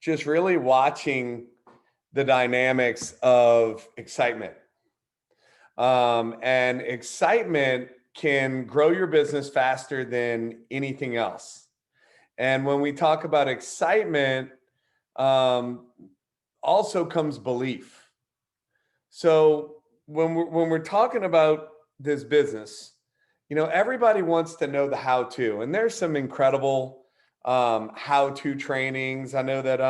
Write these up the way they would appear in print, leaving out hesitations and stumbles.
just really watching the dynamics of excitement. And excitement can grow your business faster than anything else. And when we talk about excitement, um, also comes belief. So when we're talking about this business, everybody wants to know the how to, and there's some incredible how to trainings. I know that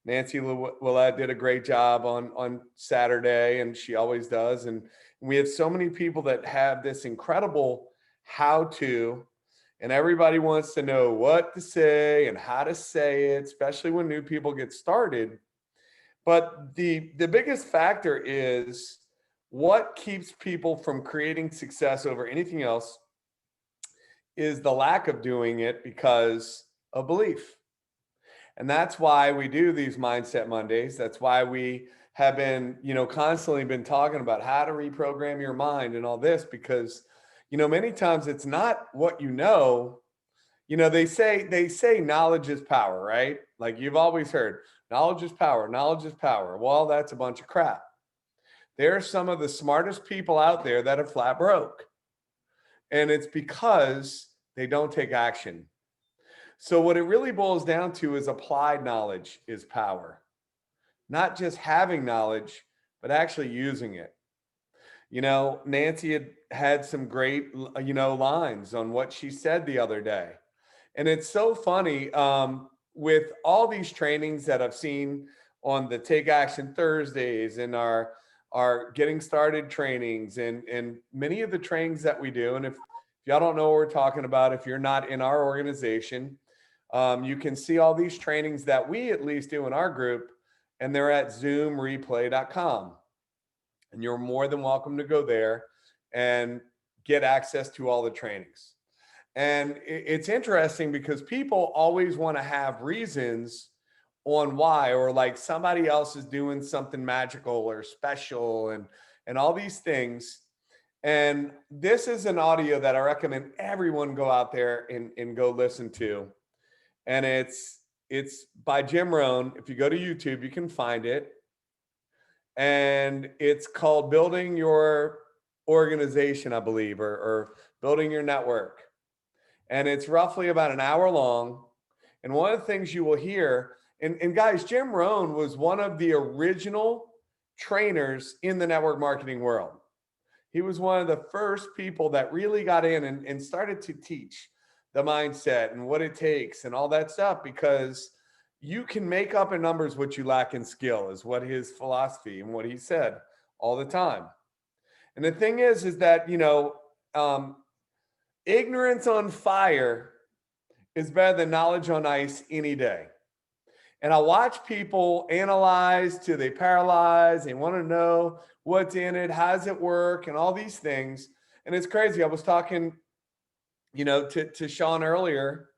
Nancy Willette did a great job on Saturday, and she always does. And we have so many people that have this incredible how to, and everybody wants to know what to say and how to say it, especially when new people get started. But the biggest factor is what keeps people from creating success over anything else is the lack of doing it because of belief. And that's why we do these Mindset Mondays. That's why we have been, constantly been talking about how to reprogram your mind and all this because, many times it's not what you know. They say knowledge is power, right? Like you've always heard, knowledge is power, knowledge is power. Well, that's a bunch of crap. There are some of the smartest people out there that are flat broke. And it's because they don't take action. So what it really boils down to is applied knowledge is power. Not just having knowledge, but actually using it. Nancy had some great, lines on what she said the other day. And it's so funny with all these trainings that I've seen on the Take Action Thursdays and our getting started trainings and many of the trainings that we do. And if y'all don't know what we're talking about, if you're not in our organization, you can see all these trainings that we at least do in our group, and they're at zoomreplay.com. And you're more than welcome to go there and get access to all the trainings. And it's interesting because people always want to have reasons on why, or like somebody else is doing something magical or special and all these things. And this is an audio that I recommend everyone go out there and go listen to. And it's by Jim Rohn. If you go to YouTube, you can find it. And it's called Building Your Organization, I believe, or Building Your Network. And it's roughly about an hour long. And one of the things you will hear, and guys, Jim Rohn was one of the original trainers in the network marketing world. He was one of the first people that really got in and started to teach the mindset and what it takes and all that stuff, because you can make up in numbers what you lack in skill is what his philosophy and what he said all the time. And the thing is that, ignorance on fire is better than knowledge on ice any day. And I watch people analyze till they paralyze. They want to know what's in it, how does it work, and all these things. And it's crazy. I was talking, to Sean earlier,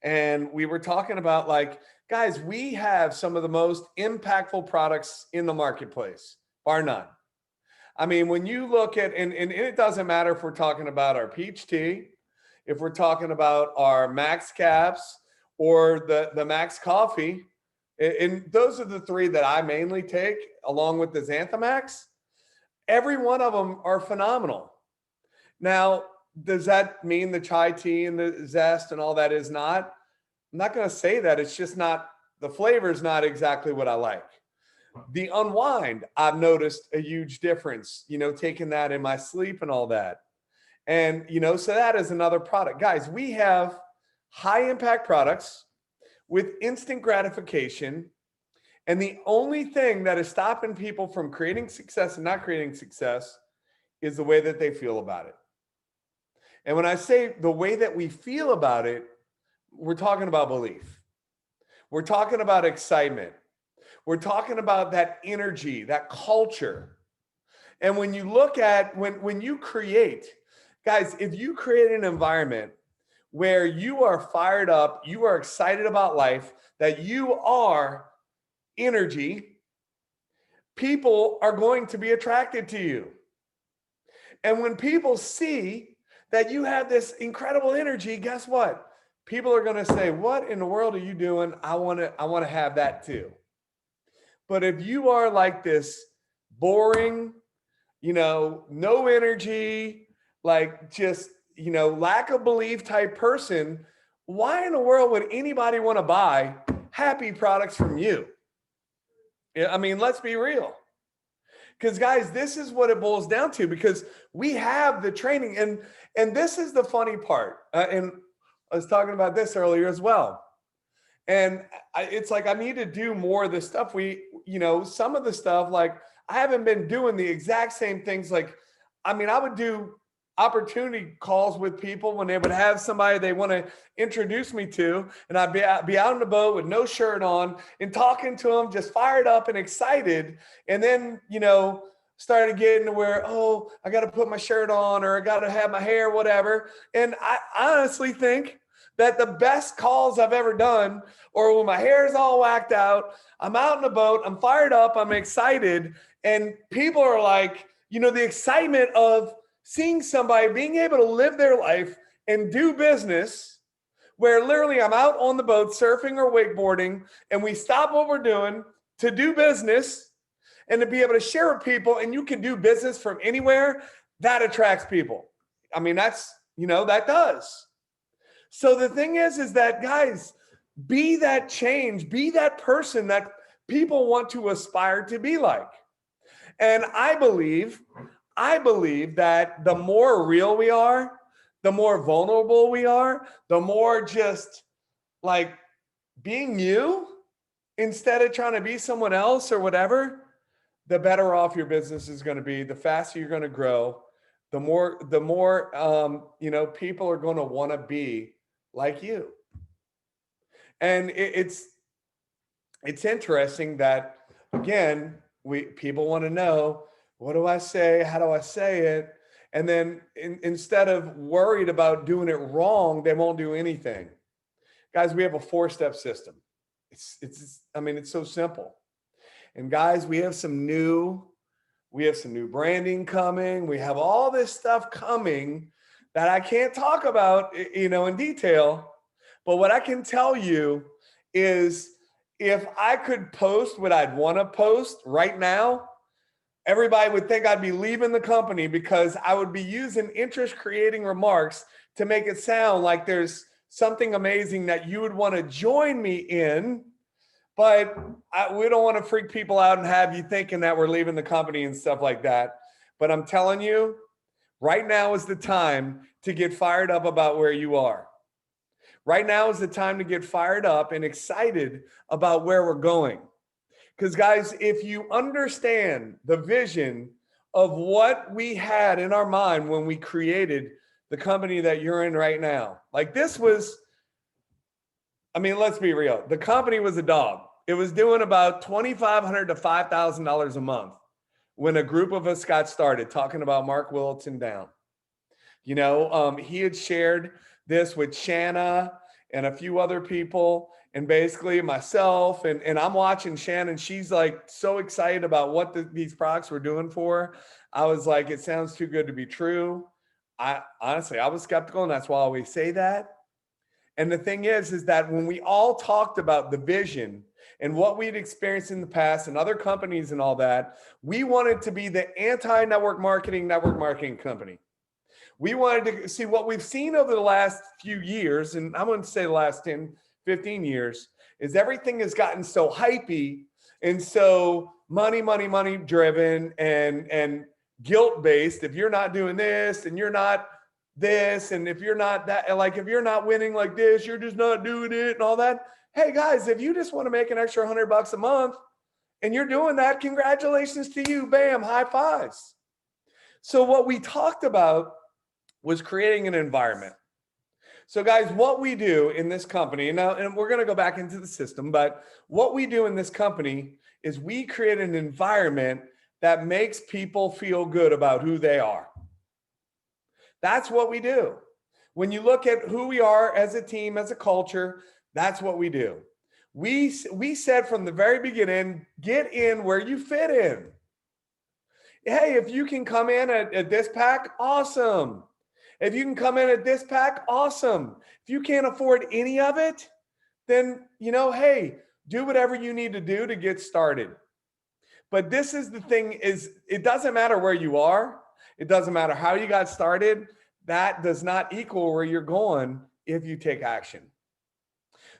and we were talking about like, guys, we have some of the most impactful products in the marketplace, bar none. I mean, when you look at, and it doesn't matter if we're talking about our peach tea, if we're talking about our Max Caps or the Max Coffee, and those are the three that I mainly take along with the Xanthamax. Every one of them are phenomenal. Now, does that mean the chai tea and the zest and all that is not? I'm not going to say that. It's just not, the flavor is not exactly what I like. The unwind, I've noticed a huge difference, taking that in my sleep and all that. And, so that is another product. Guys, we have high impact products with instant gratification. And the only thing that is stopping people from creating success and not creating success is the way that they feel about it. And when I say the way that we feel about it, we're talking about belief. We're talking about excitement. We're talking about that energy, that culture. And when you look at, when you create, guys, if you create an environment where you are fired up, you are excited about life, that you are energy, people are going to be attracted to you. And when people see that you have this incredible energy, guess what? people are going to say, what in the world are you doing? I want to have that too. But if you are like this boring, no energy, like just, lack of belief type person, why in the world would anybody want to buy happy products from you? I mean, let's be real. Because guys, this is what it boils down to, because we have the training, and this is the funny part. And I was talking about this earlier as well. And it's like, I need to do more of the stuff. Some of the stuff, like I haven't been doing the exact same things. Like, I mean, I would do opportunity calls with people when they would have somebody they want to introduce me to, and I'd be out on the boat with no shirt on and talking to them, just fired up and excited. And then, started getting to where, oh, I got to put my shirt on, or I got to have my hair, whatever. And I honestly think that the best calls I've ever done, or when my hair is all whacked out, I'm out in the boat, I'm fired up, I'm excited, and people are like, the excitement of seeing somebody being able to live their life and do business, where literally I'm out on the boat surfing or wakeboarding, and we stop what we're doing to do business and to be able to share with people, and you can do business from anywhere, that attracts people. I mean, that's, that does. So the thing is that, guys, be that change, be that person that people want to aspire to be like. And I believe that the more real we are, the more vulnerable we are, the more just like being you instead of trying to be someone else or whatever, the better off your business is going to be, the faster you're going to grow, the more people are going to want to be like you. And it's interesting that, again, people want to know, what do I say? How do I say it? And then instead of worried about doing it wrong, they won't do anything. Guys, we have a 4-step system. It's so simple. And guys, we have some new branding coming. We have all this stuff coming that I can't talk about, in detail. But what I can tell you is, if I could post what I'd want to post right now, everybody would think I'd be leaving the company, because I would be using interest creating remarks to make it sound like there's something amazing that you would want to join me in. But we don't want to freak people out and have you thinking that we're leaving the company and stuff like that. But I'm telling you, right now is the time to get fired up about where you are. Right now is the time to get fired up and excited about where we're going. Because guys, if you understand the vision of what we had in our mind when we created the company that you're in right now, like this was, let's be real. The company was a dog. It was doing about $2,500 to $5,000 a month when a group of us got started talking about Mark Willitson down. He had shared this with Shanna and a few other people, and basically myself, and I'm watching Shannon. She's like so excited about what these products were doing for her. I was like, it sounds too good to be true. I was skeptical, and that's why I always say that. And the thing is that when we all talked about the vision and what we'd experienced in the past and other companies and all that, we wanted to be the anti-network marketing company. We wanted to see what we've seen over the last few years, and I wouldn't say the last 10, 15 years, is everything has gotten so hypey and so money driven and guilt-based. If you're not doing this and you're not this, and if you're not that, like if you're not winning like this, you're just not doing it and all that. Hey guys, if you just want to make an extra $100 a month and you're doing that, congratulations to you. Bam, high fives. So what we talked about was creating an environment. So guys, what we do in this company now, and we're going to go back into the system, but what we do in this company is we create an environment that makes people feel good about who they are. That's what we do. When you look at who we are as a team, as a culture, that's what we do. We said from the very beginning, get in where you fit in. Hey, if you can come in at this pack, awesome. If you can come in at this pack, awesome. If you can't afford any of it, then, hey, do whatever you need to do to get started. But this is the thing is, it doesn't matter where you are. It doesn't matter how you got started. That does not equal where you're going if you take action.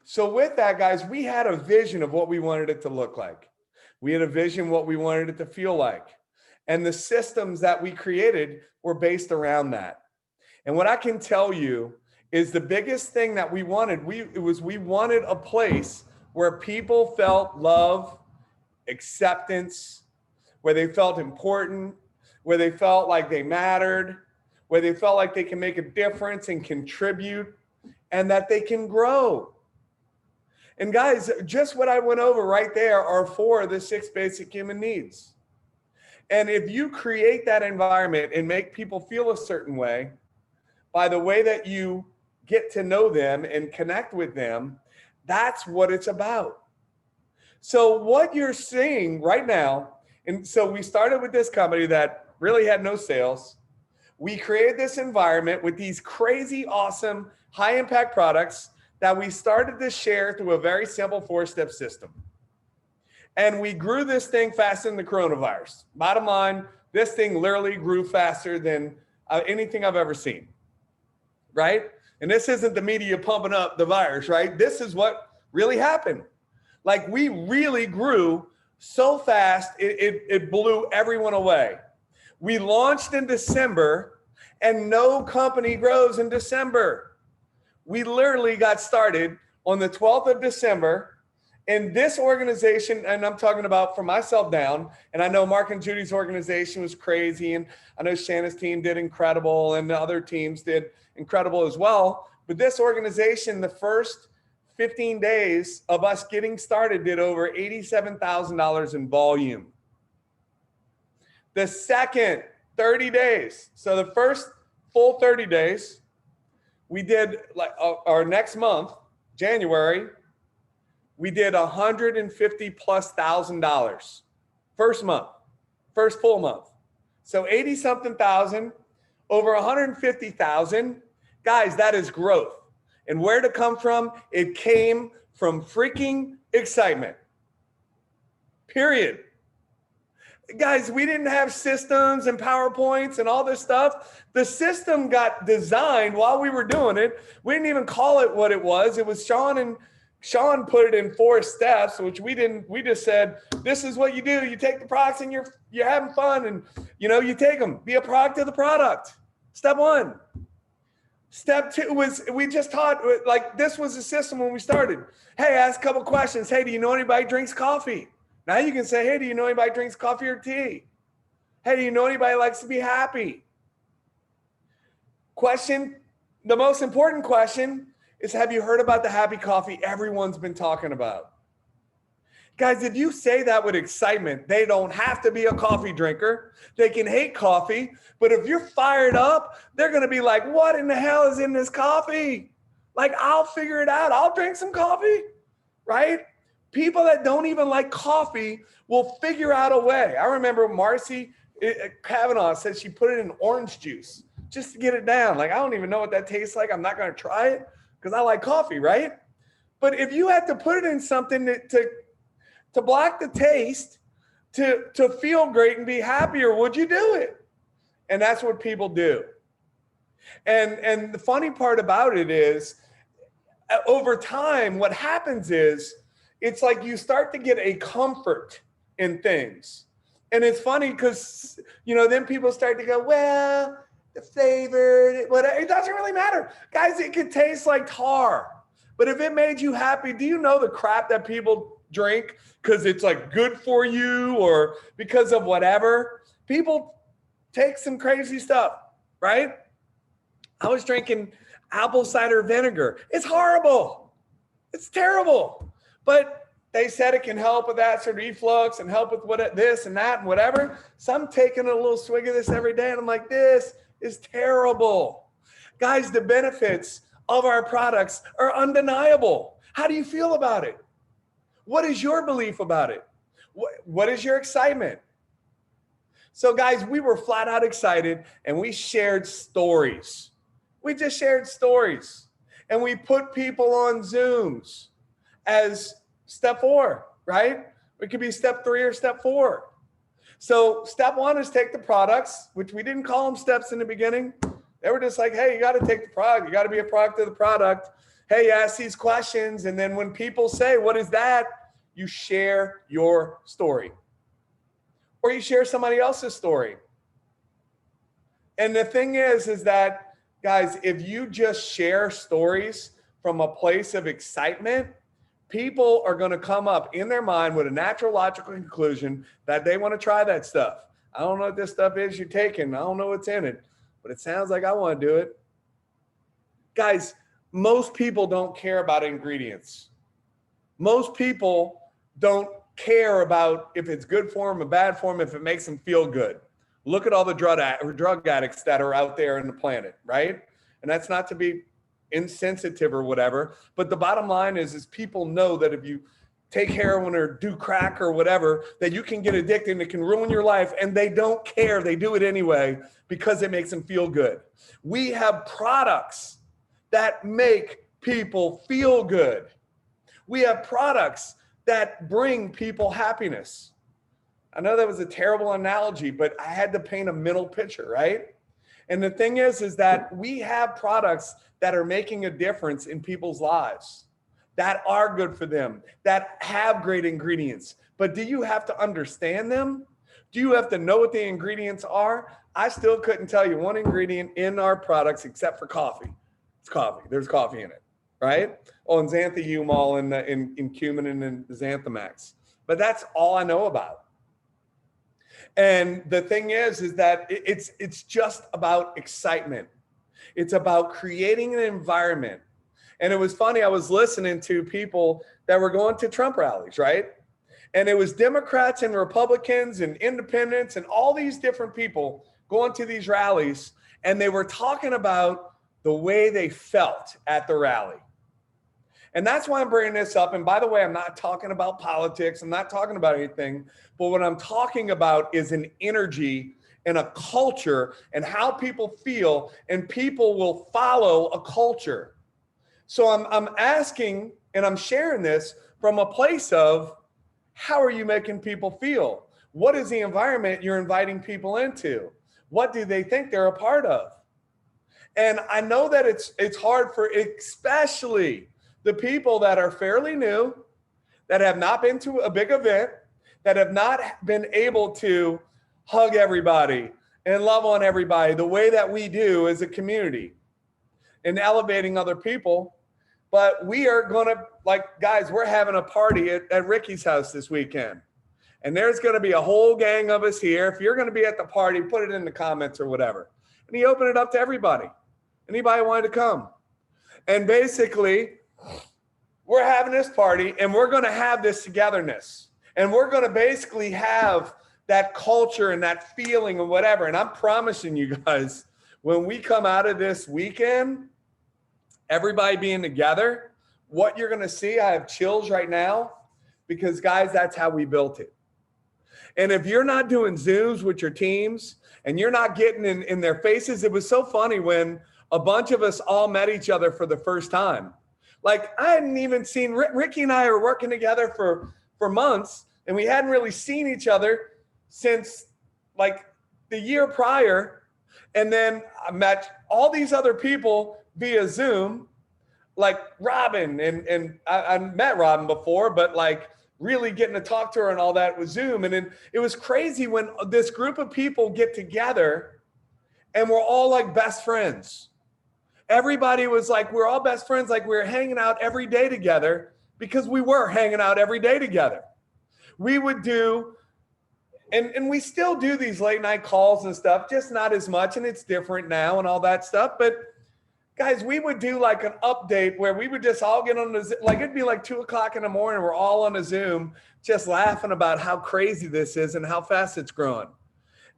So with that, guys, we had a vision of what we wanted it to look like. We had a vision what we wanted it to feel like. And the systems that we created were based around that. And what I can tell you is the biggest thing that we wanted, we wanted a place where people felt love, acceptance, where they felt important, where they felt like they mattered, where they felt like they can make a difference and contribute, and that they can grow. And guys, just what I went over right there are 4 of the 6 basic human needs. And if you create that environment and make people feel a certain way by the way that you get to know them and connect with them, that's what it's about. So what you're seeing right now, and so we started with this company that really had no sales. We created this environment with these crazy, awesome, high impact products that we started to share through a very simple 4-step system. And we grew this thing faster than the coronavirus. Bottom line, this thing literally grew faster than anything I've ever seen, right? And this isn't the media pumping up the virus, right? This is what really happened. Like, we really grew so fast, it blew everyone away. We launched in December, and no company grows in December. We literally got started on the 12th of December, and this organization, and I'm talking about from myself down, and I know Mark and Judy's organization was crazy, and I know Shanna's team did incredible, and the other teams did incredible as well. But this organization, the first 15 days of us getting started, did over $87,000 in volume. The second 30 days, so the first full 30 days, we did, like our next month, January, we did $150,000+. First month, first full month. So 80 something thousand, over 150,000. Guys, that is growth. And where to come from? It came from freaking excitement. Period. Guys, we didn't have systems and PowerPoints and all this stuff. The system got designed while we were doing it. We didn't even call it what it was. It was Sean put it in 4 steps, which we didn't. We just said, this is what you do. You take the products and you're having fun, and you take them. Be a product of the product. Step 1. Step 2 was, we just taught, like, this was the system when we started. Hey, ask a couple questions. Hey, do you know anybody who drinks coffee? Now you can say, hey, do you know anybody who drinks coffee or tea? Hey, do you know anybody who likes to be happy? Question, the most important question is, have you heard about the happy coffee everyone's been talking about? Guys, if you say that with excitement, they don't have to be a coffee drinker. They can hate coffee, but if you're fired up, they're going to be like, what in the hell is in this coffee? Like, I'll figure it out. I'll drink some coffee, right? People that don't even like coffee will figure out a way. I remember Marcy Kavanaugh said she put it in orange juice just to get it down. Like, I don't even know what that tastes like. I'm not going to try it because I like coffee, right? But if you had to put it in something to block the taste, to feel great and be happier, would you do it? And that's what people do. And the funny part about it is, over time, what happens is, it's like you start to get a comfort in things. And it's funny because, then people start to go, well, the flavor, whatever, it doesn't really matter. Guys, it could taste like tar. But if it made you happy, do you know the crap that people drink because it's like good for you or because of whatever? People take some crazy stuff, right? I was drinking apple cider vinegar. It's horrible. It's terrible. But they said it can help with acid reflux and help with this and that and whatever. So I'm taking a little swig of this every day, and I'm like, this is terrible. Guys, the benefits of our products are undeniable. How do you feel about it? What is your belief about it? What is your excitement? So guys, we were flat out excited, and we shared stories. We just shared stories, and we put people on Zooms as step 4, right? It could be step 3 or step 4. So step 1 is take the products, which we didn't call them steps in the beginning. They were just like, hey, you got to take the product. You got to be a product of the product. Hey, you ask these questions. And then when people say, what is that? You share your story. Or you share somebody else's story. And the thing is that, guys, if you just share stories from a place of excitement, people are going to come up in their mind with a natural logical conclusion that they want to try that stuff. I don't know what this stuff is you're taking. I don't know what's in it, but it sounds like I want to do it. Guys, most people don't care about ingredients. Most people don't care about if it's good for them or bad for them, if it makes them feel good. Look at all the drug addicts that are out there in the planet, right? And that's not to be insensitive or whatever, but the bottom line is people know that if you take heroin or do crack or whatever, that you can get addicted and it can ruin your life, and they don't care. They do it anyway because it makes them feel good. We have products that make people feel good. We have products that bring people happiness. I know that was a terrible analogy, but I had to paint a mental picture, right? And the thing is that we have products that are making a difference in people's lives, that are good for them, that have great ingredients. But do you have to understand them? Do you have to know what the ingredients are? I still couldn't tell you one ingredient in our products except for coffee. It's coffee. There's coffee in it, right? Oh, and xanthomol in cumin and in Xanthamax. But that's all I know about. And the thing is that it's just about excitement. It's about creating an environment. And it was funny, I was listening to people that were going to Trump rallies, right? And it was Democrats and Republicans and independents and all these different people going to these rallies. And they were talking about the way they felt at the rally. And that's why I'm bringing this up. And by the way, I'm not talking about politics. I'm not talking about anything. But what I'm talking about is an energy and a culture and how people feel, and people will follow a culture. So I'm asking, and I'm sharing this from a place of, how are you making people feel? What is the environment you're inviting people into? What do they think they're a part of? And I know that it's hard for especially the people that are fairly new, that have not been to a big event, that have not been able to hug everybody and love on everybody the way that we do as a community and elevating other people. But we are going to, like, guys, we're having a party at Ricky's house this weekend. And there's going to be a whole gang of us here. If you're going to be at the party, put it in the comments or whatever. And he opened it up to everybody. Anybody wanted to come. And basically, we're having this party and we're going to have this togetherness. And we're going to basically have that culture and that feeling and whatever. And I'm promising you guys, when we come out of this weekend, everybody being together, what you're going to see, I have chills right now, because guys, that's how we built it. And if you're not doing Zooms with your teams and you're not getting in their faces, it was so funny when a bunch of us all met each other for the first time. Like, I hadn't even seen, Ricky and I are working together for months, and we hadn't really seen each other since like the year prior. And then I met all these other people via Zoom, like Robin, and I met Robin before, but like really getting to talk to her and all that with Zoom. And then it was crazy when this group of people get together and we're all like best friends. Everybody was like, we're all best friends, like we were hanging out every day together, because we were hanging out every day together. We would do, and we still do these late night calls and stuff, just not as much, and it's different now and all that stuff. But guys, we would do like an update where we would just all get on the, like it'd be like 2:00 in the morning, we're all on a Zoom, just laughing about how crazy this is and how fast it's growing,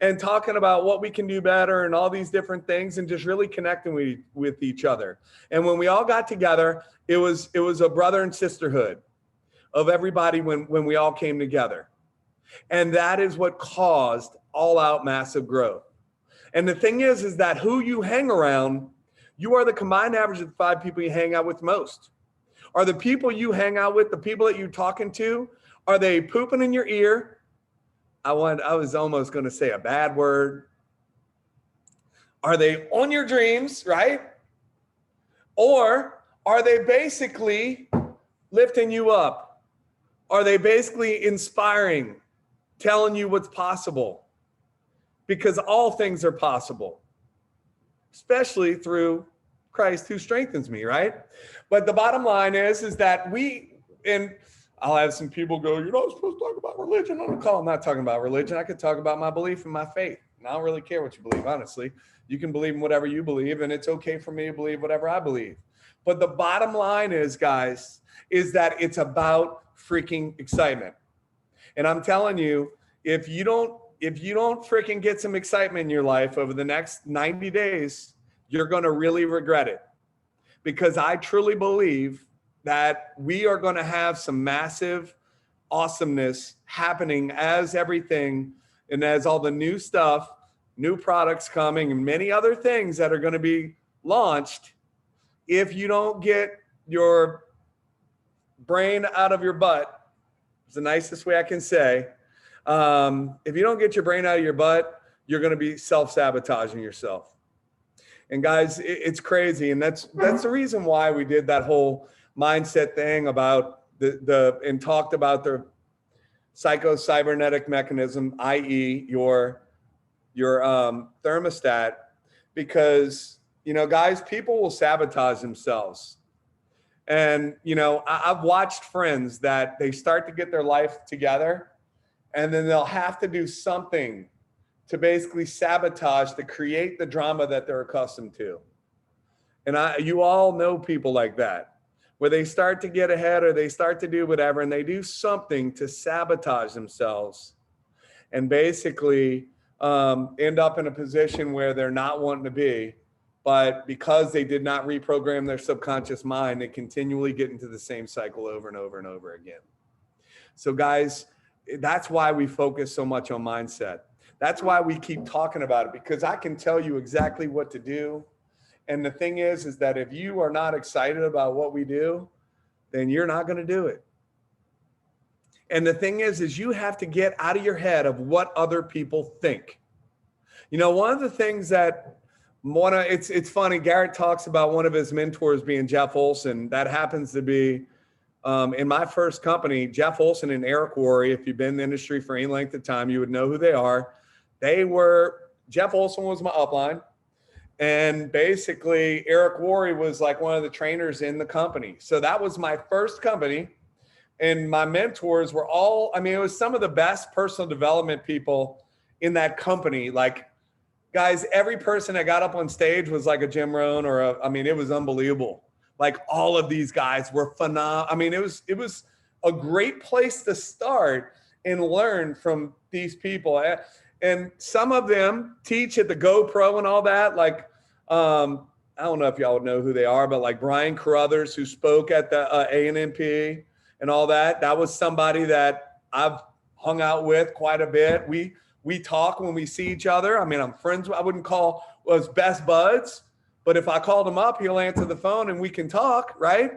and talking about what we can do better and all these different things, and just really connecting with each other. And when we all got together, it was a brother and sisterhood of everybody when we all came together. And that is what caused all out massive growth. And the thing is that who you hang around You are the combined average of the 5 people you hang out with most. Are the people you hang out with, the people that you're talking to, are they pooping in your ear? I was almost going to say a bad word. Are they on your dreams, right? Or are they basically lifting you up? Are they basically inspiring, telling you what's possible? Because all things are possible, especially through Christ who strengthens me, right? But the bottom line is that and I'll have some people go, you're not supposed to talk about religion on the call. I'm not talking about religion. I could talk about my belief and my faith. And I don't really care what you believe, honestly. You can believe in whatever you believe, and it's okay for me to believe whatever I believe. But the bottom line is, guys, is that it's about freaking excitement. And I'm telling you, if you don't freaking get some excitement in your life over the next 90 days, you're going to really regret it. Because I truly believe that we are going to have some massive awesomeness happening as everything and as all the new stuff, new products coming, and many other things that are going to be launched. If you don't get your brain out of your butt, it's the nicest way I can say. If you don't get your brain out of your butt, you're going to be self-sabotaging yourself. And guys, it's crazy. And that's the reason why we did that whole mindset thing about and talked about the psycho-cybernetic mechanism, i.e. your thermostat, because, guys, people will sabotage themselves. And, I've watched friends that they start to get their life together, and then they'll have to do something to basically sabotage, to create the drama that they're accustomed to. And you all know people like that, where they start to get ahead or they start to do whatever, and they do something to sabotage themselves and basically end up in a position where they're not wanting to be. But because they did not reprogram their subconscious mind, they continually get into the same cycle over and over and over again. So guys, that's why we focus so much on mindset. That's why we keep talking about it, because I can tell you exactly what to do. And the thing is that if you are not excited about what we do, then you're not going to do it. And the thing is you have to get out of your head of what other people think. One of the things that it's funny, Garrett talks about one of his mentors being Jeff Olson. That happens to be in my first company, Jeff Olson and Eric Worre. If you've been in the industry for any length of time, you would know who they are. Jeff Olson was my upline. And basically Eric Worre was like one of the trainers in the company. So that was my first company. And my mentors were it was some of the best personal development people in that company. Like, guys, every person that got up on stage was like a Jim Rohn it was unbelievable. Like, all of these guys were phenomenal. It was a great place to start and learn from these people. And some of them teach at the GoPro and all that. Like, I don't know if y'all would know who they are, but like Brian Carruthers, who spoke at the ANMP and all that. That was somebody that I've hung out with quite a bit. We talk when we see each other. I'm friends. I wouldn't call us best buds, but if I called him up, he'll answer the phone and we can talk, right?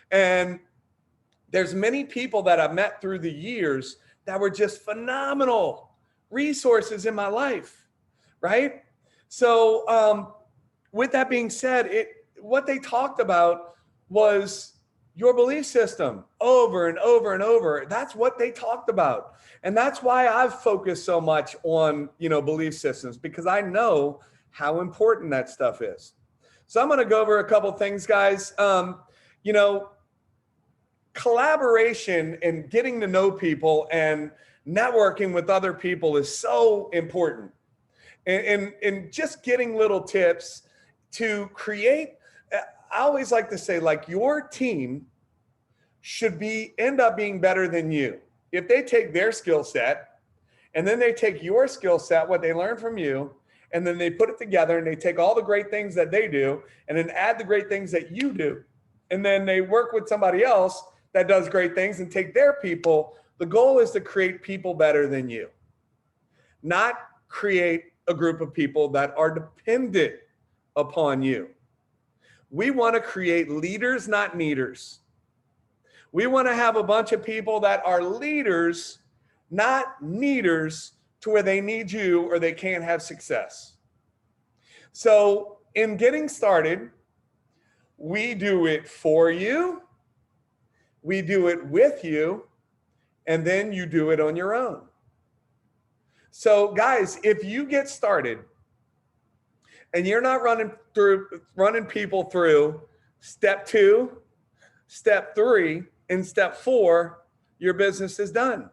And there's many people that I've met through the years that were just phenomenal resources in my life, right? So with that being said, what they talked about was your belief system over and over and over. That's what they talked about. And that's why I've focused so much on, belief systems, because I know how important that stuff is. So I'm going to go over a couple things, guys. Collaboration and getting to know people and networking with other people is so important. And just getting little tips to create, I always like to say, like, your team should end up being better than you. If they take their skill set and then they take your skill set, what they learn from you, and then they put it together and they take all the great things that they do and then add the great things that you do. And then they work with somebody else that does great things and take their people. The goal is to create people better than you, not create a group of people that are dependent upon you. We want to create leaders, not needers. We want to have a bunch of people that are leaders, not needers, to where they need you or they can't have success. So in getting started, we do it for you, we do it with you, and then you do it on your own. So guys, if you get started and you're not running people through step 2, step 3, and step 4, your business is done.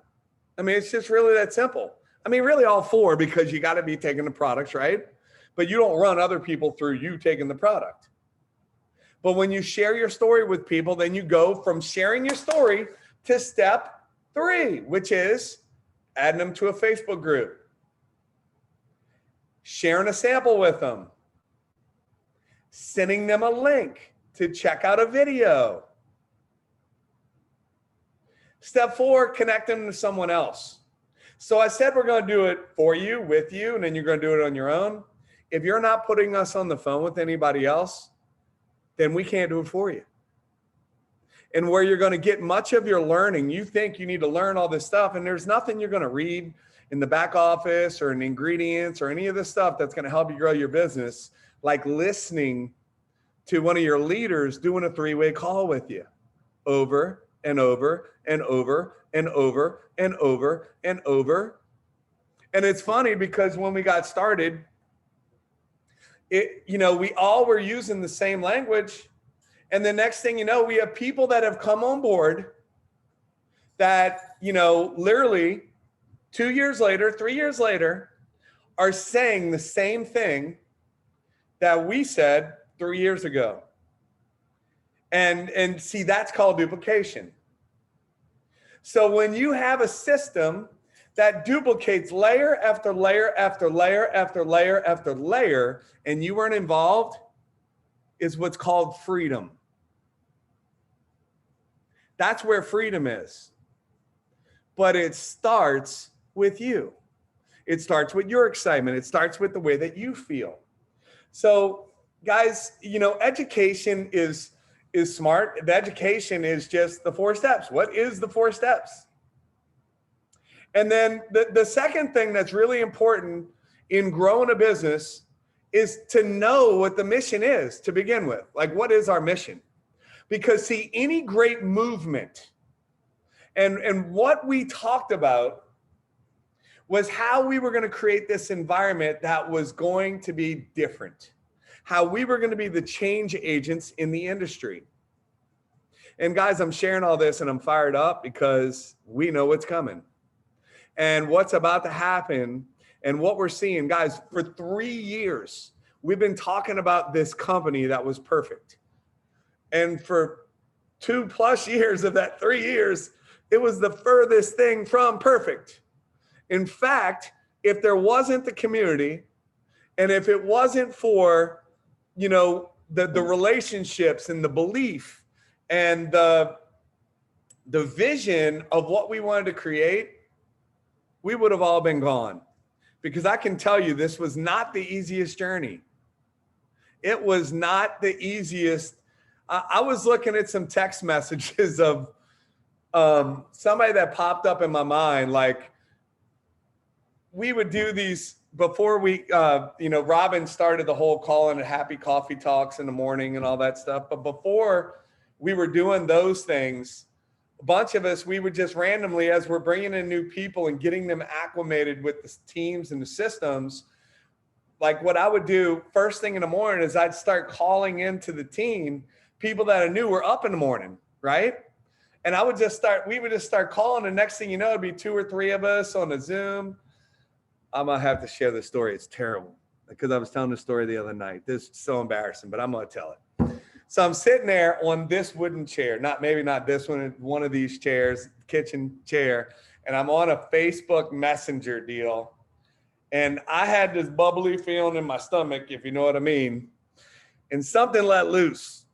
I mean, it's just really that simple. I mean, really all 4, because you got to be taking the products, right? But you don't run other people through you taking the product. But when you share your story with people, then you go from sharing your story to step 3, which is adding them to a Facebook group, sharing a sample with them, sending them a link to check out a video. Step 4, connect them to someone else. So I said we're going to do it for you, with you, and then you're going to do it on your own. If you're not putting us on the phone with anybody else, then we can't do it for you. And where you're going to get much of your learning, you think you need to learn all this stuff, and there's nothing you're going to read in the back office or in ingredients or any of this stuff that's going to help you grow your business, like listening to one of your leaders doing a 3-way call with you over and over and over and over and over and over. And it's funny because when we got started, we all were using the same language. And the next thing you know, we have people that have come on board that, literally 2 years later, 3 years later, are saying the same thing that we said 3 years ago. And see, that's called duplication. So when you have a system that duplicates layer after layer after layer after layer after layer, and you weren't involved, is what's called freedom. That's where freedom is. But it starts with you. It starts with your excitement. It starts with the way that you feel. So guys, education is smart. The education is just the 4 steps. What is the 4 steps? And then the second thing that's really important in growing a business is to know what the mission is to begin with. Like, what is our mission? Because see, any great movement and what we talked about was how we were going to create this environment that was going to be different, how we were going to be the change agents in the industry. And guys, I'm sharing all this and I'm fired up because we know what's coming and what's about to happen and what we're seeing. Guys, for 3 years, we've been talking about this company that was perfect. And for 2+ years of that 3 years, it was the furthest thing from perfect. In fact, if there wasn't the community and if it wasn't for, the relationships and the belief and the vision of what we wanted to create, we would have all been gone. Because I can tell you, this was not the easiest journey. It was not the easiest. I was looking at some text messages of somebody that popped up in my mind. Like, we would do these before we, Robin started the whole calling it happy coffee talks in the morning and all that stuff. But before we were doing those things, a bunch of us, we would just randomly, as we're bringing in new people and getting them acclimated with the teams and the systems, like what I would do first thing in the morning is I'd start calling into the team people that I knew were up in the morning, right? And we would just start calling. The next thing you know, it'd be 2 or 3 of us on a Zoom. I'm going to have to share this story. It's terrible because I was telling the story the other night. This is so embarrassing, but I'm going to tell it. So I'm sitting there on this wooden chair, maybe not this one of these chairs, kitchen chair, and I'm on a Facebook Messenger deal. And I had this bubbly feeling in my stomach, if you know what I mean, and something let loose.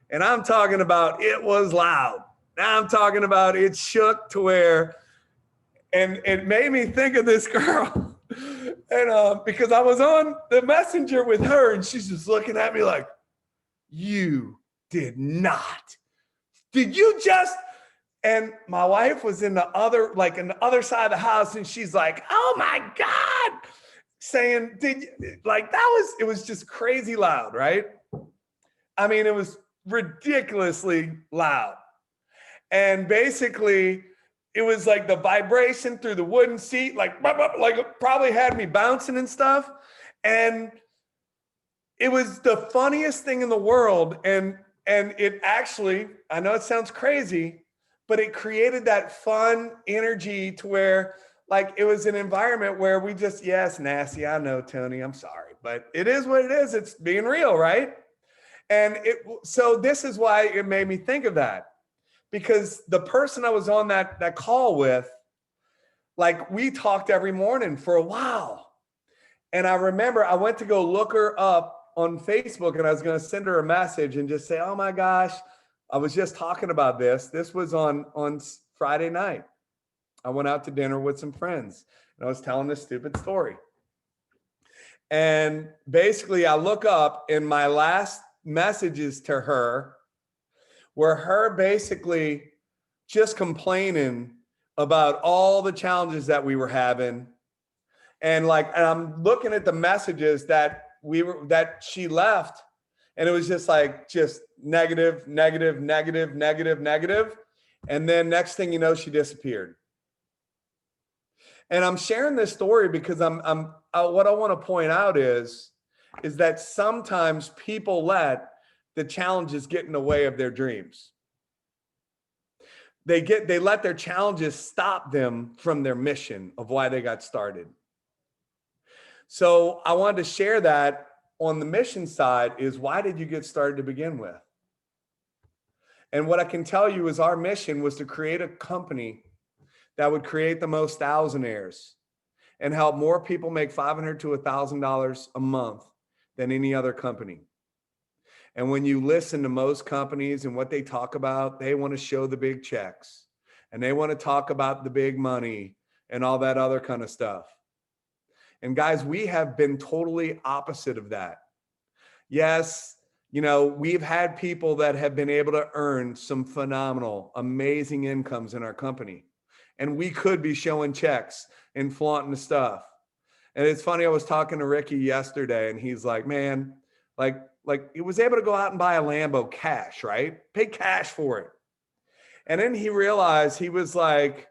And I'm talking about it was loud. Now I'm talking about it shook to where, and it made me think of this girl. And because I was on the Messenger with her and she's just looking at me like, you did not. Did you just? And my wife was in the other side of the house, and she's like, oh my God, saying, it was just crazy loud, right? I mean, it was ridiculously loud. And basically, it was like the vibration through the wooden seat, like it probably had me bouncing and stuff. And it was the funniest thing in the world. And it actually, I know it sounds crazy, but it created that fun energy to where like it was an environment where we just, yes, nasty. I know, Tony, I'm sorry, but it is what it is. It's being real, right? And so this is why it made me think of that, because the person I was on that call with, like we talked every morning for a while. And I remember I went to go look her up on Facebook, and I was going to send her a message and just say, oh my gosh, I was just talking about this. This was on Friday night. I went out to dinner with some friends, and I was telling this stupid story. And basically I look up, and my last messages to her were her basically just complaining about all the challenges that we were having. And I'm looking at the messages that she left, and it was just like, just negative, negative, negative, negative, negative. And then next thing you know, she disappeared. And I'm sharing this story because what I want to point out is that sometimes people let the challenges get in the way of their dreams. They let their challenges stop them from their mission of why they got started. So I wanted to share that on the mission side is, why did you get started to begin with? And what I can tell you is our mission was to create a company that would create the most thousandaires and help more people make $500 to $1,000 a month than any other company. And when you listen to most companies and what they talk about, they want to show the big checks, and they want to talk about the big money and all that other kind of stuff. And guys, we have been totally opposite of that. Yes, we've had people that have been able to earn some phenomenal, amazing incomes in our company. And we could be showing checks and flaunting the stuff. And it's funny, I was talking to Ricky yesterday, and he's like, man, like he was able to go out and buy a Lambo cash, right? Pay cash for it. And then he realized, he was like,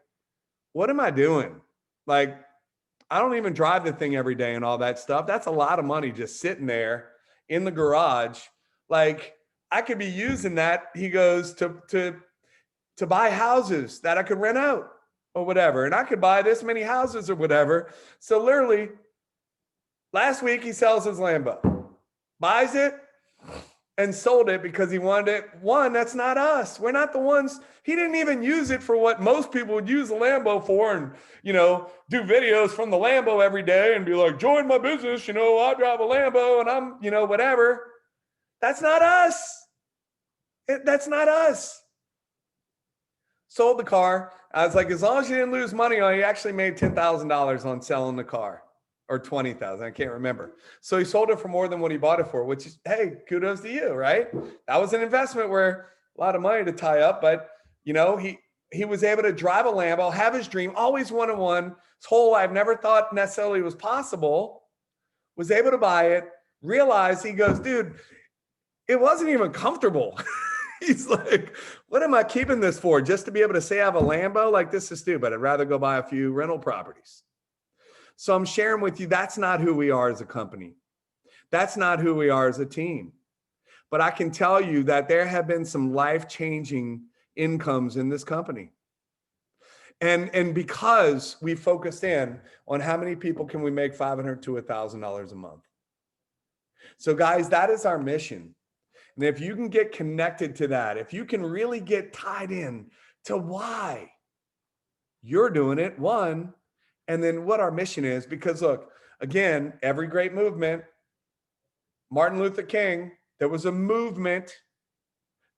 what am I doing? Like, I don't even drive the thing every day and all that stuff. That's a lot of money just sitting there in the garage. Like, I could be using that, he goes, to buy houses that I could rent out or whatever. And I could buy this many houses or whatever. So literally last week he sells his Lambo, buys it, and sold it because he wanted it. One, that's not us. We're not the ones. He didn't even use it for what most people would use a Lambo for, and, do videos from the Lambo every day and be like, join my business. I drive a Lambo and I'm, whatever. That's not us. That's not us. Sold the car. I was like, as long as you didn't lose money on it, he actually made $10,000 on selling the car, or 20,000. I can't remember. So he sold it for more than what he bought it for, which is, hey, kudos to you, right? That was an investment where a lot of money to tie up, but he was able to drive a Lambo, have his dream, always wanted one. His whole life, never thought necessarily was possible, was able to buy it, realized, he goes, dude, it wasn't even comfortable. He's like, what am I keeping this for? Just to be able to say I have a Lambo? Like, this is stupid. I'd rather go buy a few rental properties. So I'm sharing with you, that's not who we are as a company. That's not who we are as a team. But I can tell you that there have been some life-changing incomes in this company. And because we focused in on how many people can we make $500 to $1,000 a month. So guys, that is our mission. And if you can get connected to that, if you can really get tied in to why you're doing it, one, and then what our mission is, because look, again, every great movement, Martin Luther King, there was a movement,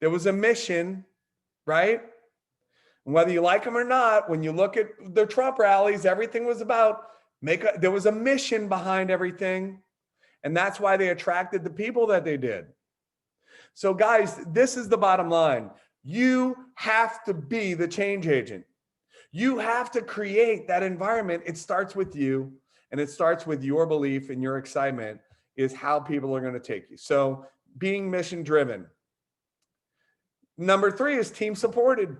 there was a mission, right? And whether you like them or not, when you look at the Trump rallies, everything was about there was a mission behind everything. And that's why they attracted the people that they did. So guys, this is the bottom line. You have to be the change agent. You have to create that environment. It starts with you, and it starts with your belief and your excitement is how people are going to take you. So being mission driven. Number 3 is team supported.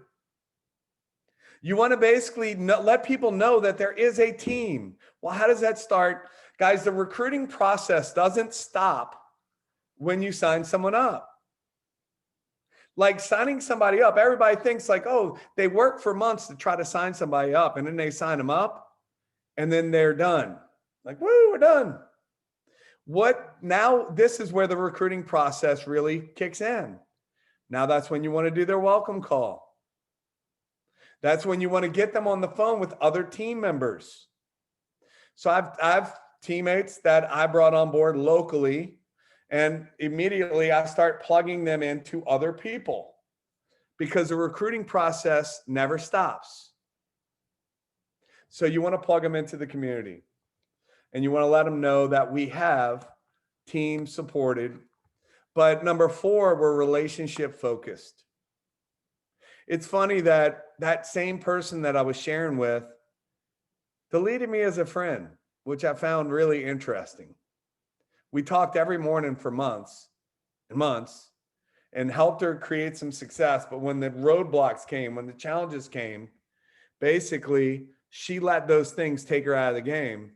You want to basically let people know that there is a team. Well, how does that start? Guys, the recruiting process doesn't stop when you sign someone up. Like signing somebody up, everybody thinks like, oh, they work for months to try to sign somebody up, and then they sign them up and then they're done. Like, woo, we're done. Now this is where the recruiting process really kicks in. Now that's when you want to do their welcome call. That's when you want to get them on the phone with other team members. So I've teammates that I brought on board locally, and immediately I start plugging them into other people because the recruiting process never stops. So you want to plug them into the community, and you want to let them know that we have team supported. But number 4, we're relationship focused. It's funny that that same person that I was sharing with deleted me as a friend, which I found really interesting. We talked every morning for months and months and helped her create some success. But when the roadblocks came, when the challenges came, basically she let those things take her out of the game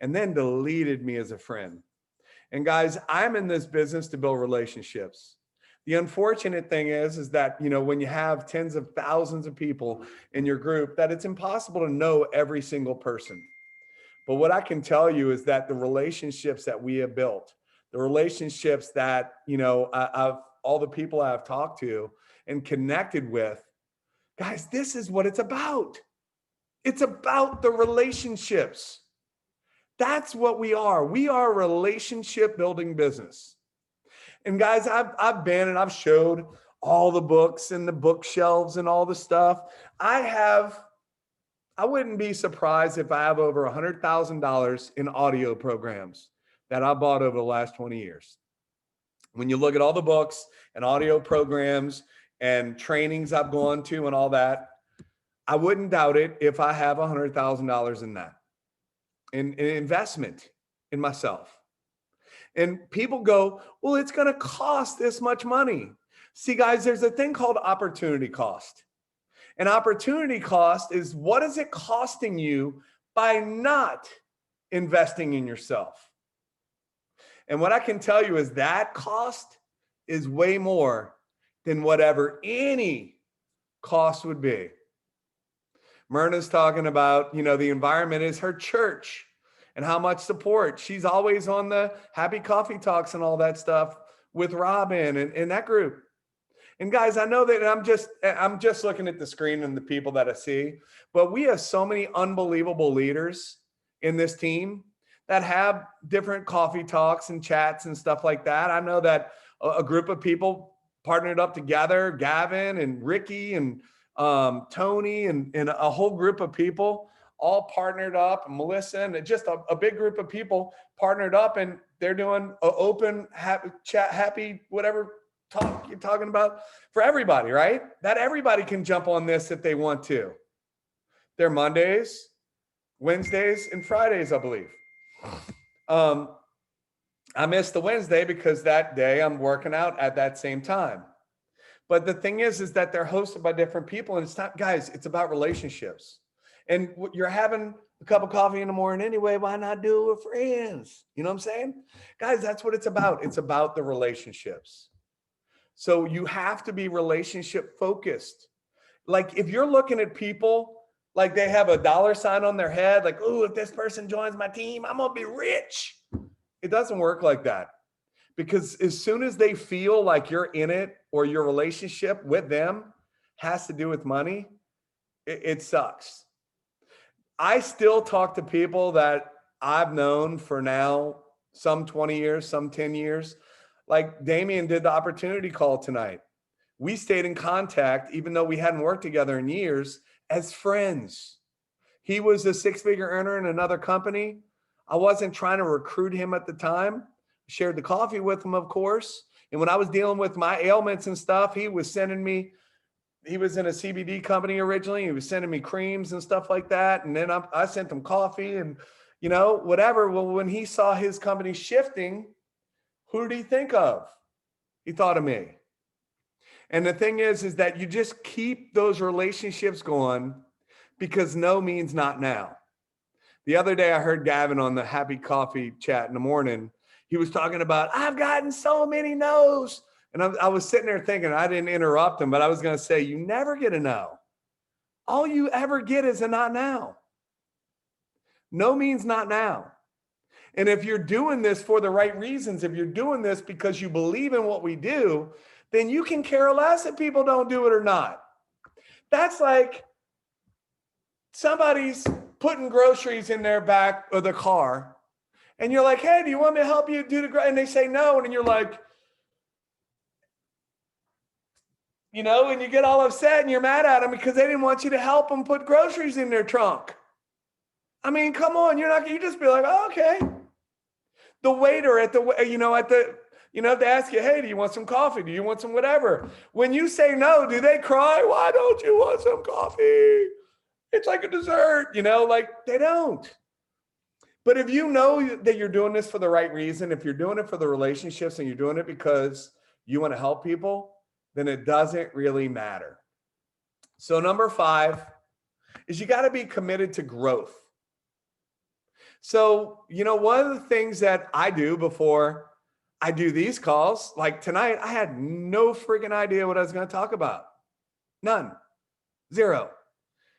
and then deleted me as a friend. And guys, I'm in this business to build relationships. The unfortunate thing is that, when you have tens of thousands of people in your group, that it's impossible to know every single person. But what I can tell you is that the relationships that we have built, the relationships that, I've all the people I've talked to and connected with, guys, this is what it's about. It's about the relationships. That's what we are. We are a relationship building business. And guys, I've been and I've showed all the books and the bookshelves and all the stuff. I wouldn't be surprised if I have over $100,000 in audio programs that I bought over the last 20 years. When you look at all the books and audio programs and trainings I've gone to and all that, I wouldn't doubt it if I have $100,000 in that, in investment in myself. And people go, well, it's going to cost this much money. See, guys, there's a thing called opportunity cost. And opportunity cost is what is it costing you by not investing in yourself? And what I can tell you is that cost is way more than whatever any cost would be. Myrna's talking about, the environment is her church and how much support. She's always on the happy coffee talks and all that stuff with Robin and that group. And guys, I know that I'm just looking at the screen and the people that I see, but we have so many unbelievable leaders in this team that have different coffee talks and chats and stuff like that. I know that a group of people partnered up together, Gavin and Ricky and Tony and a whole group of people all partnered up, Melissa, and just a big group of people partnered up, and they're doing an open happy whatever talk you're talking about for everybody, right? That everybody can jump on this if they want to. They're Mondays, Wednesdays, and Fridays, I believe. I missed the Wednesday because that day I'm working out at that same time. But the thing is that they're hosted by different people, and it's not, guys, it's about relationships. And you're having a cup of coffee in the morning anyway, why not do it with friends? You know what I'm saying? Guys, that's what it's about. It's about the relationships. So you have to be relationship focused. Like if you're looking at people like they have a dollar sign on their head, like, oh, if this person joins my team, I'm going to be rich. It doesn't work like that. Because as soon as they feel like you're in it or your relationship with them has to do with money, it sucks. I still talk to people that I've known for now, some 20 years, some 10 years. Like Damien did the opportunity call tonight. We stayed in contact, even though we hadn't worked together in years, as friends. He was a 6-figure earner in another company. I wasn't trying to recruit him at the time. Shared the coffee with him, of course, And when I was dealing with my ailments and stuff, he was in a CBD company originally. He was sending me creams and stuff like that. And then I sent him coffee and, whatever. Well, when he saw his company shifting, who did he think of? He thought of me. And the thing is that you just keep those relationships going, because no means not now. The other day I heard Gavin on the Happy Coffee chat in the morning. He was talking about, I've gotten so many no's. And I was sitting there thinking, I didn't interrupt him, but I was going to say, you never get a no. All you ever get is a not now. No means not now. And if you're doing this for the right reasons, if you're doing this because you believe in what we do, then you can care less if people don't do it or not. That's like somebody's putting groceries in their back of the car and you're like, hey, do you want me to help you do and they say no. And then you're like, and you get all upset and you're mad at them because they didn't want you to help them put groceries in their trunk. I mean, come on, you just be like, oh, okay. The waiter if they ask you, hey, do you want some coffee? Do you want some whatever? When you say no, do they cry? Why don't you want some coffee? It's like a dessert, they don't. But if you know that you're doing this for the right reason, if you're doing it for the relationships and you're doing it because you want to help people, then it doesn't really matter. So number 5 is you got to be committed to growth. So, one of the things that I do before I do these calls, like tonight, I had no freaking idea what I was going to talk about. None. Zero.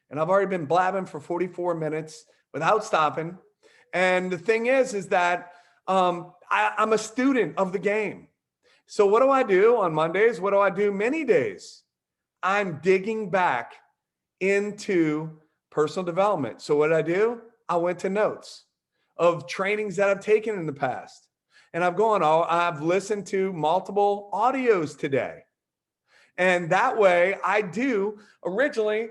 And I've already been blabbing for 44 minutes without stopping. And the thing is that I'm a student of the game. So what do I do on Mondays? What do I do many days? I'm digging back into personal development. So what did I do? I went to notes of trainings that I've taken in the past. And I've listened to multiple audios today. And that way I do originally,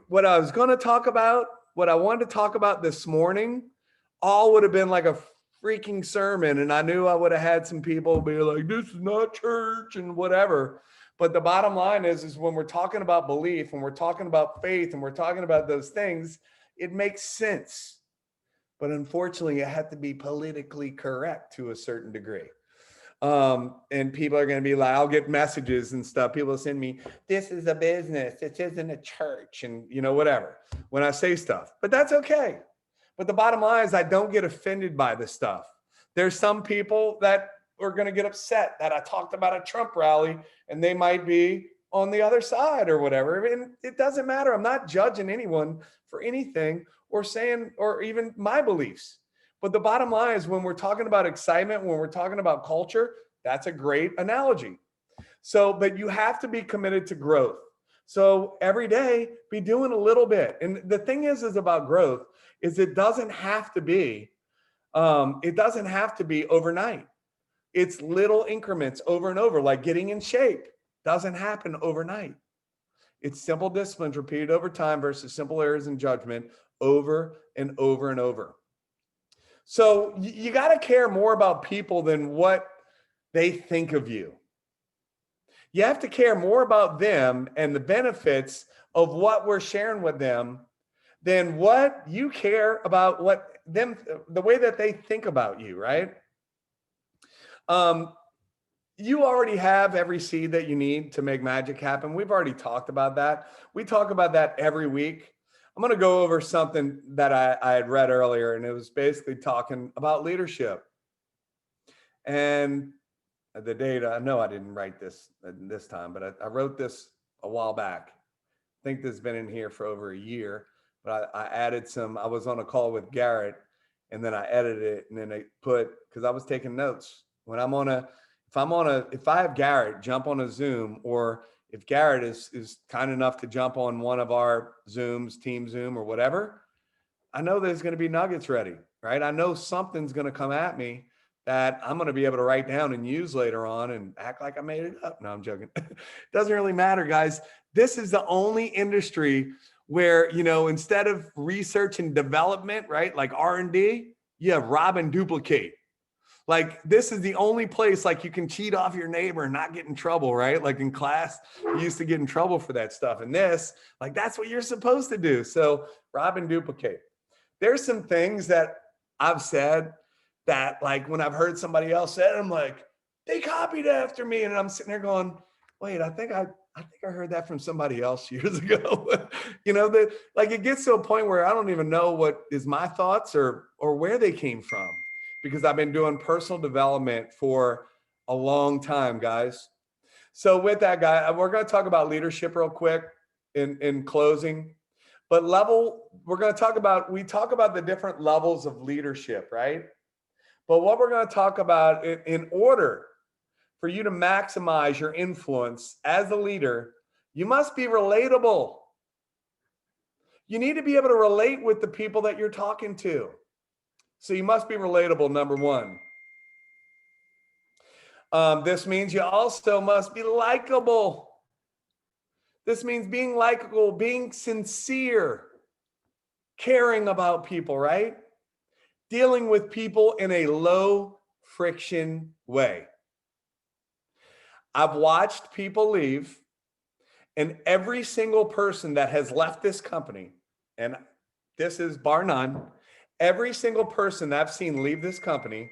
what I was going to talk about, what I wanted to talk about this morning, all would have been like a freaking sermon. And I knew I would have had some people be like, this is not church and whatever. But the bottom line is when we're talking about belief, when we're talking about faith, and we're talking about those things, it makes sense. But unfortunately, it had to be politically correct to a certain degree. And people are going to be like, I'll get messages and stuff. People send me, this is a business. This isn't a church and, whatever, when I say stuff. But that's okay. But the bottom line is I don't get offended by this stuff. There's some people that are going to get upset that I talked about a Trump rally and they might be on the other side or whatever. And it doesn't matter. I'm not judging anyone for anything or saying, or even my beliefs. But the bottom line is when we're talking about excitement, when we're talking about culture, that's a great analogy. So, but you have to be committed to growth. So every day be doing a little bit. And the thing is about growth is it doesn't have to be overnight. It's little increments over and over, like getting in shape doesn't happen overnight. It's simple disciplines repeated over time versus simple errors in judgment over and over and over. So you got to care more about people than what they think of you. You have to care more about them and the benefits of what we're sharing with them than what you care about the way that they think about you, right? You already have every seed that you need to make magic happen. We've already talked about that. We talk about that every week. I'm going to go over something that I had read earlier, and it was basically talking about leadership. And the data, I know I didn't write this time, but I wrote this a while back. I think this has been in here for over a year, but I added I was on a call with Garrett, and then I edited it, and then I because I was taking notes. When if I have Garrett jump on a Zoom, or if Garrett is kind enough to jump on one of our Zooms, Team Zoom or whatever, I know there's going to be nuggets ready, right? I know something's going to come at me that I'm going to be able to write down and use later on and act like I made it up. No, I'm joking. It doesn't really matter, guys. This is the only industry where, instead of research and development, right, like R&D, you have rob and duplicate. Like, this is the only place like you can cheat off your neighbor and not get in trouble, right? Like in class, you used to get in trouble for that stuff. And this, like, that's what you're supposed to do. So rob and duplicate. There's some things that I've said that, like, when I've heard somebody else say it, I'm like, they copied after me. And I'm sitting there going, wait, I think I heard that from somebody else years ago. That, like, it gets to a point where I don't even know what is my thoughts or where they came from, because I've been doing personal development for a long time, guys. So with that, guy, we're going to talk about leadership real quick in closing. But we're going to talk about, we talk about the different levels of leadership, right? But what we're going to talk about in order for you to maximize your influence as a leader, you must be relatable. You need to be able to relate with the people that you're talking to. So you must be relatable, number one. This means you also must be likable. This means being likable, being sincere, caring about people, right? Dealing with people in a low friction way. I've watched people leave, and every single person that has left this company, and this is bar none, every single person that I've seen leave this company,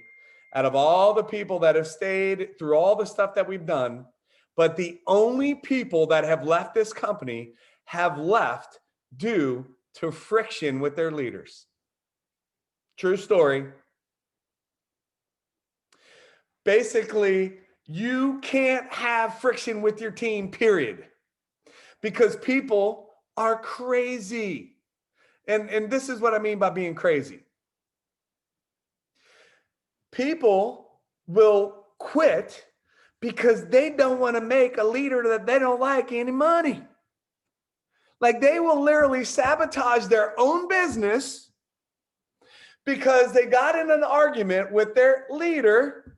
out of all the people that have stayed through all the stuff that we've done, but the only people that have left this company have left due to friction with their leaders. True story. Basically, you can't have friction with your team, period. Because people are crazy. And this is what I mean by being crazy. People will quit because they don't want to make a leader that they don't like any money. Like, they will literally sabotage their own business because they got in an argument with their leader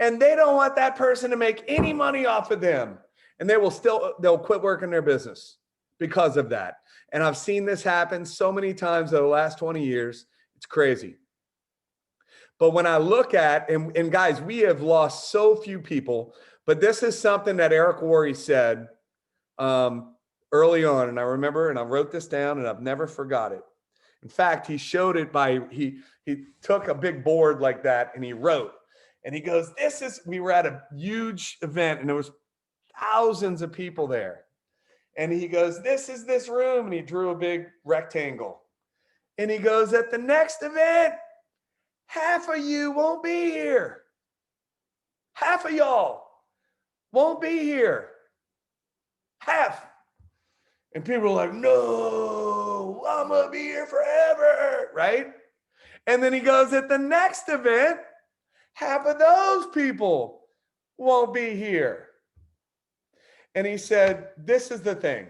and they don't want that person to make any money off of them. And they'll quit working their business because of that. And I've seen this happen so many times over the last 20 years. It's crazy. But when I look at, and guys, we have lost so few people, but this is something that Eric Worre said early on. And I remember, and I wrote this down and I've never forgot it. In fact, he showed it he took a big board like that and he wrote, and he goes, we were at a huge event and there was thousands of people there. And he goes, this is this room. And he drew a big rectangle. And he goes, at the next event, half of you won't be here. Half of y'all won't be here. Half. And people are like, no, I'm going to be here forever, right? And then he goes, at the next event, half of those people won't be here. And he said, this is the thing.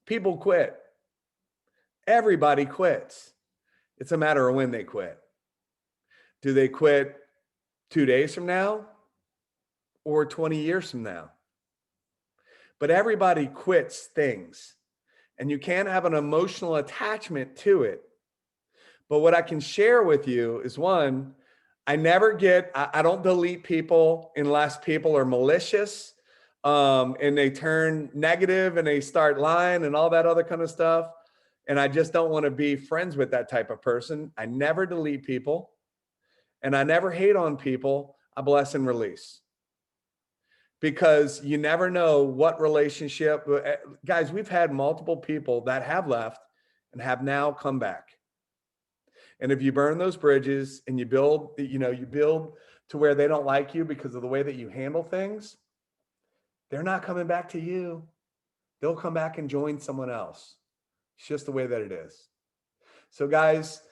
People quit. Everybody quits. It's a matter of when they quit. Do they quit 2 days from now or 20 years from now? But everybody quits things, and you can't have an emotional attachment to it. But what I can share with you is, one, I don't delete people unless people are malicious, and they turn negative and they start lying and all that other kind of stuff. And I just don't want to be friends with that type of person. I never delete people, and I never hate on people. I bless and release. Because you never know what relationship. Guys, we've had multiple people that have left and have now come back. And if you burn those bridges and you build to where they don't like you because of the way that you handle things, they're not coming back to you. They'll come back and join someone else. It's just the way that it is. So guys,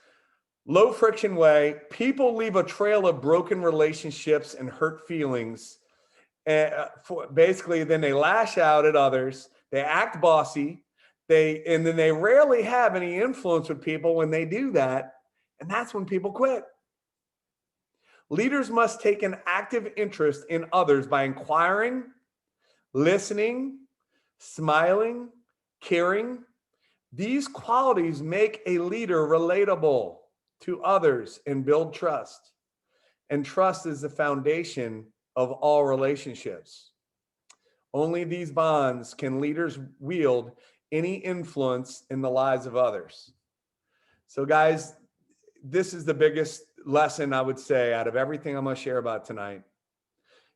low friction way, people leave a trail of broken relationships and hurt feelings. Basically, then they lash out at others. They act bossy. And then they rarely have any influence with people when they do that. And that's when people quit. Leaders must take an active interest in others by inquiring, listening, smiling, caring. These qualities make a leader relatable to others and build trust. And trust is the foundation of all relationships. Only these bonds can leaders wield any influence in the lives of others. So, guys, this is the biggest lesson I would say out of everything I'm going to share about tonight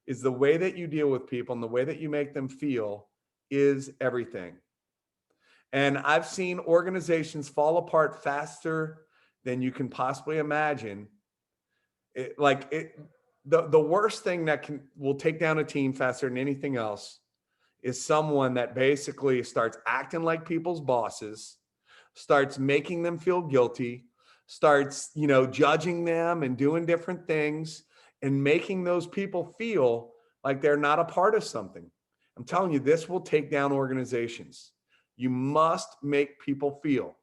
is the way that you deal with people and the way that you make them feel is everything. And I've seen organizations fall apart faster than you can possibly imagine. The worst thing that will take down a team faster than anything else is someone that basically starts acting like people's bosses, starts making them feel guilty, starts, judging them and doing different things and making those people feel like they're not a part of something. I'm telling you, this will take down organizations. You must make people feel.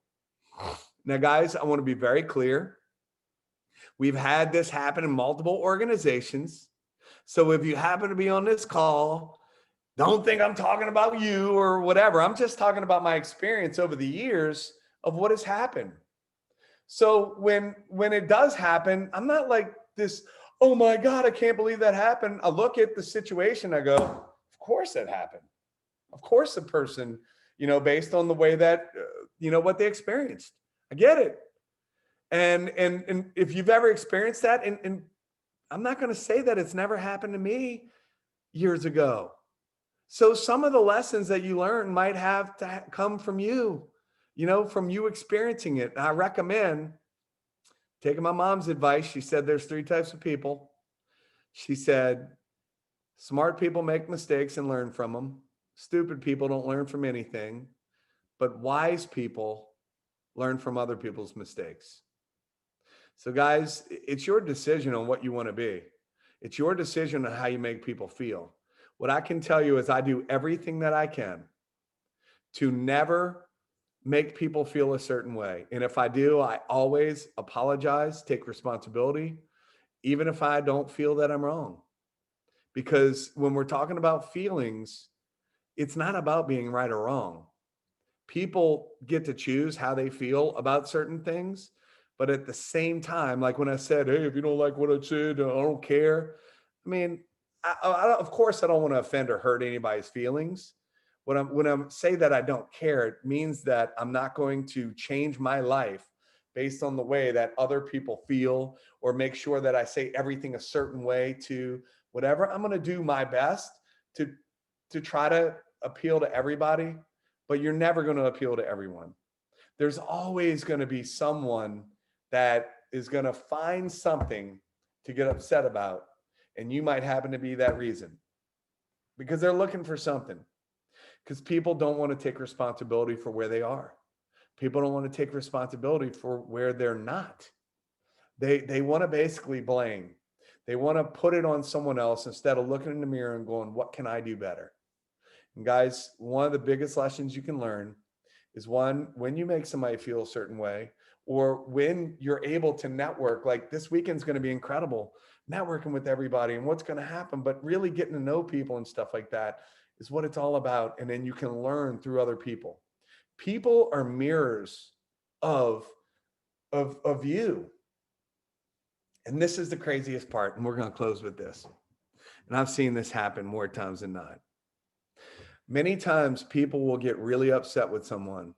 Now, guys, I want to be very clear. We've had this happen in multiple organizations. So if you happen to be on this call, don't think I'm talking about you or whatever. I'm just talking about my experience over the years of what has happened. So when it does happen, I'm not like this, oh my God, I can't believe that happened. I look at the situation, I go, of course that happened. Of course the person, based on the way that, what they experienced. I get it. And if you've ever experienced that, and I'm not going to say that it's never happened to me years ago. So some of the lessons that you learn might have to come from you, from you experiencing it. I recommend taking my mom's advice. She said there's 3 types of people. She said, smart people make mistakes and learn from them. Stupid people don't learn from anything, but wise people learn from other people's mistakes. So guys, it's your decision on what you want to be. It's your decision on how you make people feel. What I can tell you is I do everything that I can to never make people feel a certain way. And if I do, I always apologize, take responsibility, even if I don't feel that I'm wrong. Because when we're talking about feelings, it's not about being right or wrong. People get to choose how they feel about certain things. But at the same time, like when I said, hey, if you don't like what I said, I don't care. I mean, of course, I don't want to offend or hurt anybody's feelings. When I'm say that I don't care, it means that I'm not going to change my life based on the way that other people feel or make sure that I say everything a certain way to whatever. I'm going to do my best to try to appeal to everybody, but you're never going to appeal to everyone. There's always going to be someone that is going to find something to get upset about. And you might happen to be that reason because they're looking for something, because people don't want to take responsibility for where they are. People don't want to take responsibility for where they're not. They want to basically blame. They want to put it on someone else instead of looking in the mirror and going, what can I do better? And guys, one of the biggest lessons you can learn is when you make somebody feel a certain way, or when you're able to network, like this weekend's going to be incredible, networking with everybody and what's going to happen, but really getting to know people and stuff like that is what it's all about. And then you can learn through other people. People are mirrors of you. And this is the craziest part. And we're going to close with this. And I've seen this happen more times than not. Many times people will get really upset with someone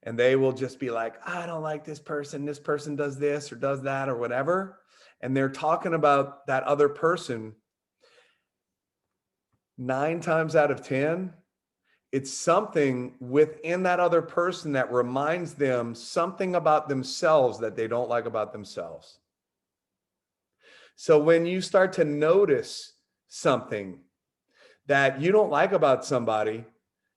and they will just be like, I don't like this person. This person does this or does that or whatever. And they're talking about that other person. 9 times out of 10, it's something within that other person that reminds them something about themselves that they don't like about themselves. So when you start to notice something that you don't like about somebody,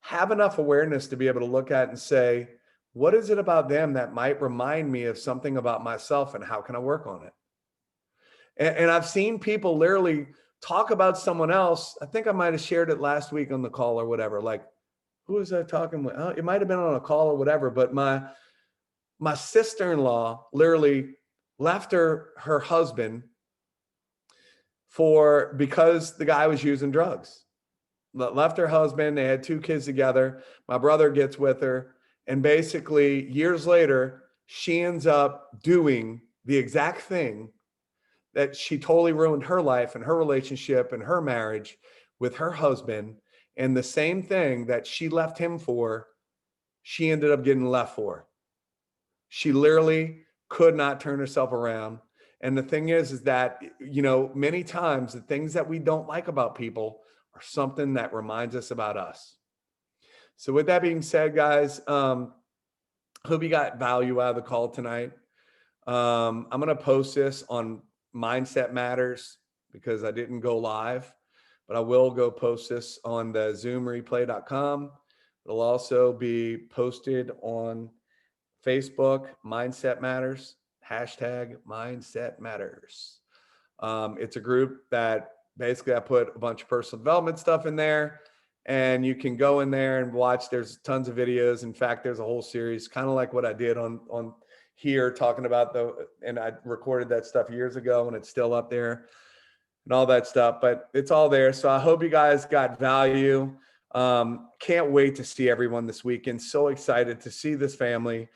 have enough awareness to be able to look at and say, what is it about them that might remind me of something about myself, and how can I work on it? And I've seen people literally talk about someone else. I think I might have shared it last week on the call or whatever. Like, who was I talking with? Oh, it might have been on a call or whatever, but my sister-in-law literally left her husband because the guy was using drugs. Left her husband. They had 2 kids together. My brother gets with her. And basically years later, she ends up doing the exact thing that she totally ruined her life and her relationship and her marriage with her husband. And the same thing that she left him for, she ended up getting left for. She literally could not turn herself around. And the thing is that, you know, many times the things that we don't like about people are something that reminds us about us. So with that being said, guys, hope you got value out of the call tonight. I'm going to post this on Mindset Matters because I didn't go live, but I will go post this on the zoomreplay.com. It'll also be posted on Facebook, Mindset Matters, hashtag Mindset Matters. It's a group that basically I put a bunch of personal development stuff in there, and you can go in there and watch. There's tons of videos. In fact, there's a whole series, kind of like what I did on here, talking about and I recorded that stuff years ago and it's still up there and all that stuff, but it's all there. So I hope you guys got value. Can't wait to see everyone this weekend. So excited to see this family.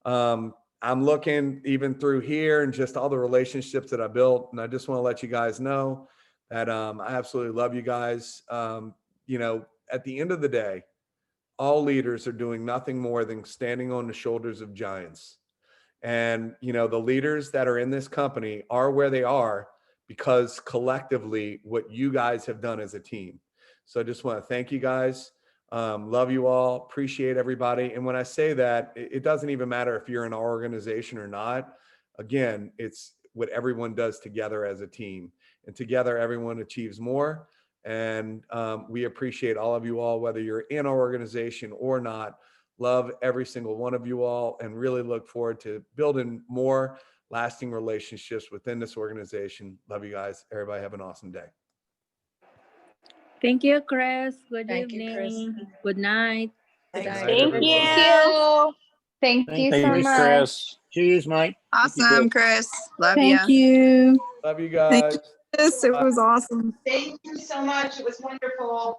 I'm looking even through here and just all the relationships that I built. And I just want to let you guys know that I absolutely love you guys. You know, at the end of the day, all leaders are doing nothing more than standing on the shoulders of giants. And, you know, the leaders that are in this company are where they are because collectively what you guys have done as a team. So I just want to thank you guys. Love you all. Appreciate everybody. And when I say that, it doesn't even matter if you're in our organization or not. Again, it's what everyone does together as a team. And together, everyone achieves more. And we appreciate all of you all, whether you're in our organization or not. Love every single one of you all and really look forward to building more lasting relationships within this organization. Love you guys. Everybody have an awesome day. Thank you, Chris. Good Thank you, Chris. evening. Good night. Good Thanks. night, Thank everyone. you. Thank you so Thanks, much. Chris. Cheers, mate. Awesome, Chris. Love Thank you. you. Love you guys. Yes, it was awesome. Thank you so much. It was wonderful.